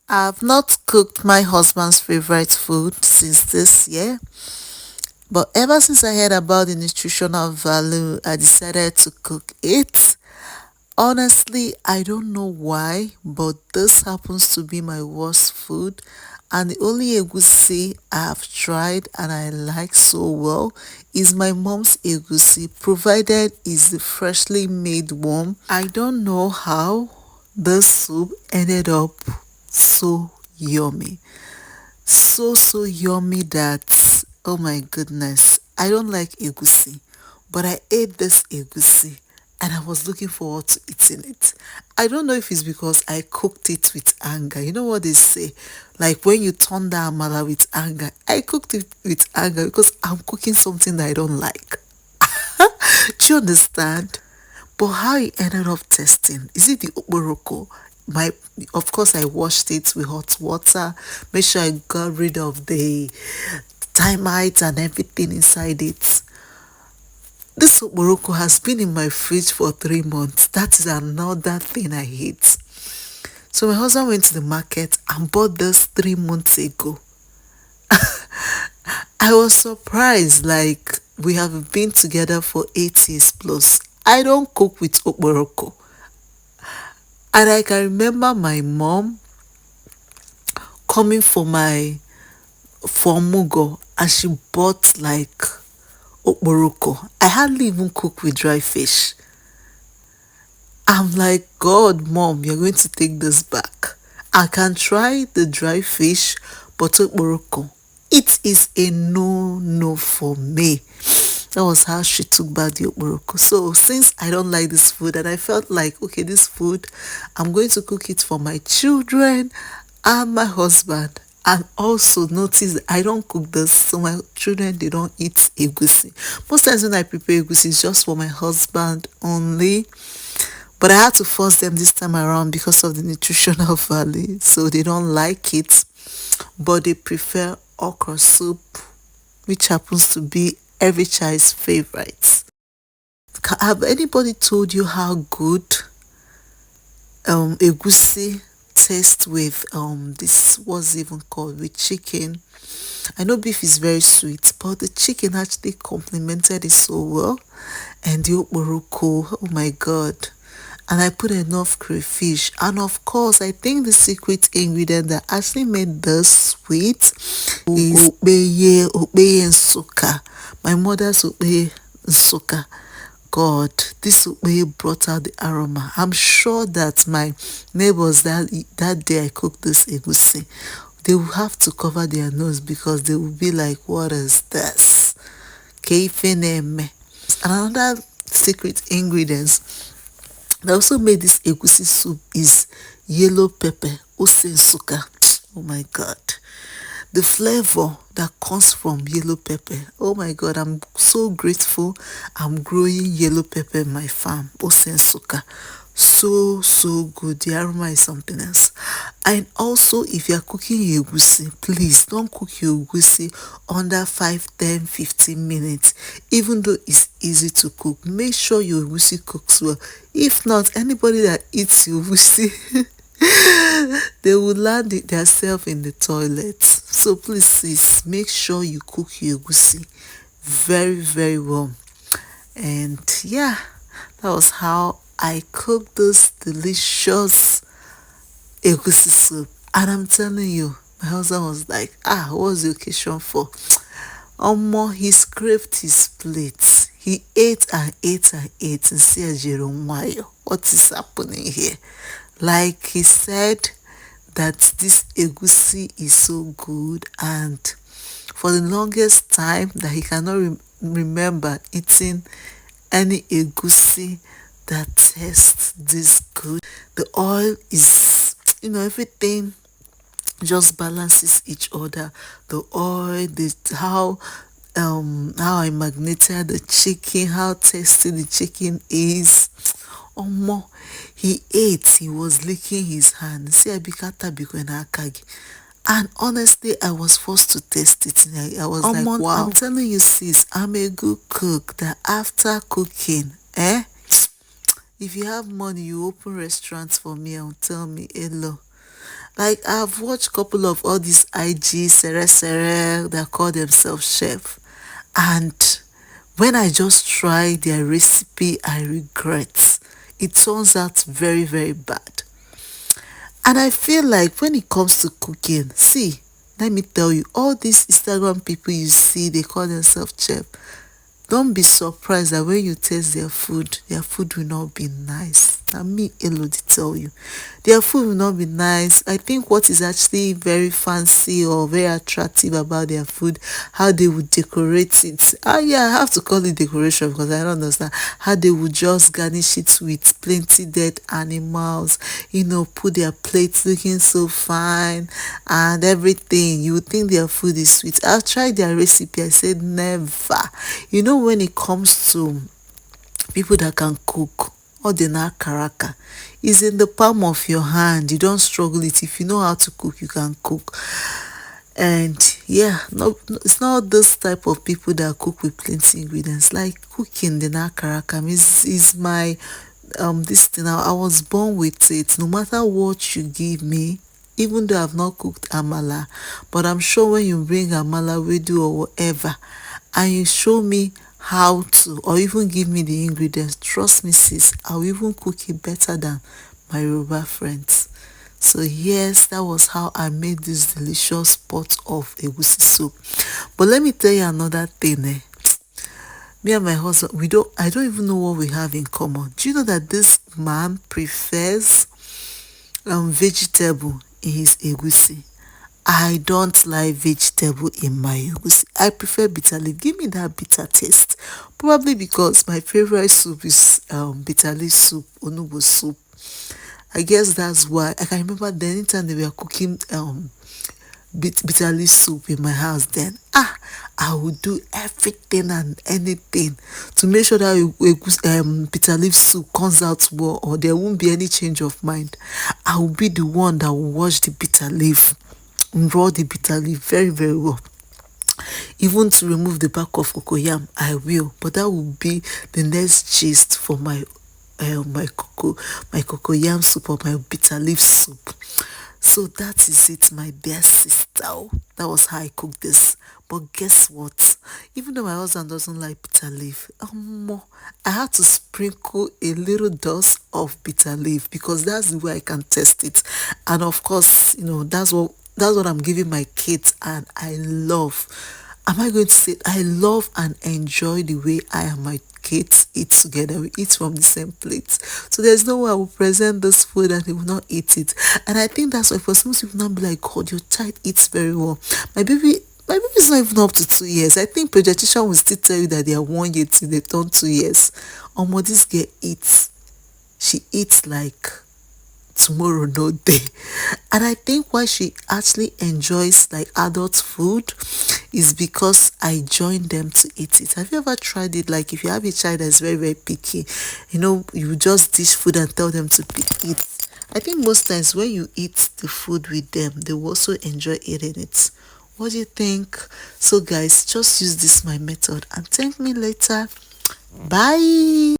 I've not cooked my husband's favorite food since this year, but ever since I heard about the nutritional value, I decided to cook it. Honestly, I don't know why, but this happens to be my worst food. And the only egusi I have tried and I like so well is my mom's egusi, provided it's the freshly made one. I don't know how this soup ended up so yummy. So yummy that, oh my goodness, I don't like egusi, but I ate this egusi and I was looking forward to eating it. I don't know if it's because I cooked it with anger. You know what they say? Like when you turn down amala with anger. I cooked it with anger because I'm cooking something that I don't like. Do you understand? But how it ended up tasting, is it the okporoko? My, of course, I washed it with hot water, make sure I got rid of the termites and everything inside it. This okporoko has been in my fridge for 3 months. That is another thing I hate. So my husband went to the market and bought this 3 months ago. I was surprised, like we have been together for 8 years plus. I don't cook with okporoko. And I can remember my mom coming for Mugo and she bought like okporoko. I hardly even cook with dry fish. I'm like, God, mom, you're going to take this back. I can try the dry fish, but okporoko, it is a no for me. That was how she took back the okporoko. So since I don't like this food and I felt like, okay, this food, I'm going to cook it for my children and my husband. And also notice that I don't cook this, so my children, they don't eat egusi. Most times when I prepare egusi, it's just for my husband only. But I had to force them this time around because of the nutritional value. So they don't like it, but they prefer okra soup, which happens to be every child's favorite. Have anybody told you how good egusi tastes with this was even called with chicken? I know beef is very sweet, but the chicken actually complemented it so well. And the okporoko, oh my god. And I put enough crayfish. And of course, I think the secret ingredient that actually made this sweet is upeye and suka. My mother's upeye and suka. God, this upeye brought out the aroma. I'm sure that my neighbors that day I cooked this egusi, they will have to cover their nose because they will be like, what is this? Keifeneme. Another secret ingredients that also made this egusi soup is yellow pepper, ose suka. Oh my god. The flavor that comes from yellow pepper. Oh my god, I'm so grateful I'm growing yellow pepper in my farm, ose suka. So good. The aroma is something else. And also, if you're cooking your egusi, please don't cook your egusi under 5, 10, 15 minutes. Even though it's easy to cook, make sure your egusi cooks well. If not, anybody that eats your egusi they will land themselves in the toilet. So please, sis, make sure you cook your egusi very well. And yeah, that was how I cooked this delicious egusi soup. And I'm telling you, my husband was like, what's the occasion for? Omo, he scraped his plate. He ate and ate and ate and said, Jerome, what is happening here? Like he said that this egusi is so good, and for the longest time that he cannot remember eating any egusi that tastes this good. The oil is, everything just balances each other. The oil, how I magneted the chicken, how tasty the chicken is. Omo, he ate, he was licking his hand. See, abikata bikwena akagi. And honestly, I was forced to taste it. I was like, wow. I'm telling you, sis, I'm a good cook that after cooking, if you have money, you open restaurants for me and tell me, hello. Like I've watched a couple of all these IG sere that call themselves chef, and when I just try their recipe, I regret. It turns out very, very bad. And I feel like when it comes to cooking, see, let me tell you, all these Instagram people you see, they call themselves chef. Don't be surprised that when you taste their food will not be nice. And me, Elodie, tell you, their food will not be nice. I think what is actually very fancy or very attractive about their food, how they would decorate it. Ah, yeah, I have to call it decoration because I don't understand how they would just garnish it with plenty dead animals. Put their plates looking so fine and everything. You would think their food is sweet. I've tried their recipe. I said never. When it comes to people that can cook, all the karaka is in the palm of your hand. You don't struggle it. If you know how to cook, you can cook. And yeah, no, it's not this type of people that cook with plenty ingredients. Like cooking the karaka is my this thing. I was born with it. No matter what you give me, even though I've not cooked amala, but I'm sure when you bring amala, we do or whatever, and you show me how to, or even give me the ingredients, trust me, sis, I'll even cook it better than my Yoruba friends. So yes, that was how I made this delicious pot of egusi soup. But let me tell you another thing. Me and my husband, I don't even know what we have in common. Do you know that this man prefers vegetable in his egusi? I don't like vegetable in my egusi. I prefer bitter leaf. Give me that bitter taste. Probably because my favorite soup is bitter leaf soup, onugbu soup. I guess that's why. I can remember the anytime they were cooking bitter leaf soup in my house, then I would do everything and anything to make sure that bitter leaf soup comes out well, or there won't be any change of mind. I will be the one that will wash the bitter leaf, raw the bitter leaf very, very well. Even to remove the back of cocoyam, I will. But that will be the next gist for my cocoyam soup or my bitter leaf soup. So that is it, my dear sister. That was how I cook this. But guess what? Even though my husband doesn't like bitter leaf, I had to sprinkle a little dust of bitter leaf because that's the way I can test it. And of course, that's what I'm giving my kids, and I love. Am I going to say I love and enjoy the way I and my kids eat together? We eat from the same plate. So there's no way I will present this food and they will not eat it. And I think that's why for some people not be like, God, your child eats very well. My baby is not even up to 2 years. I think pediatrician will still tell you that they are 1 year till they turn 2 years. This girl eats. She eats like tomorrow no day. And I think why she actually enjoys like adult food is because I join them to eat it. Have you ever tried it? Like if you have a child that's very, very picky, you just dish food and tell them to eat. I think most times when you eat the food with them, they will also enjoy eating it. What do you think? So guys, just use this my method and thank me later. Bye.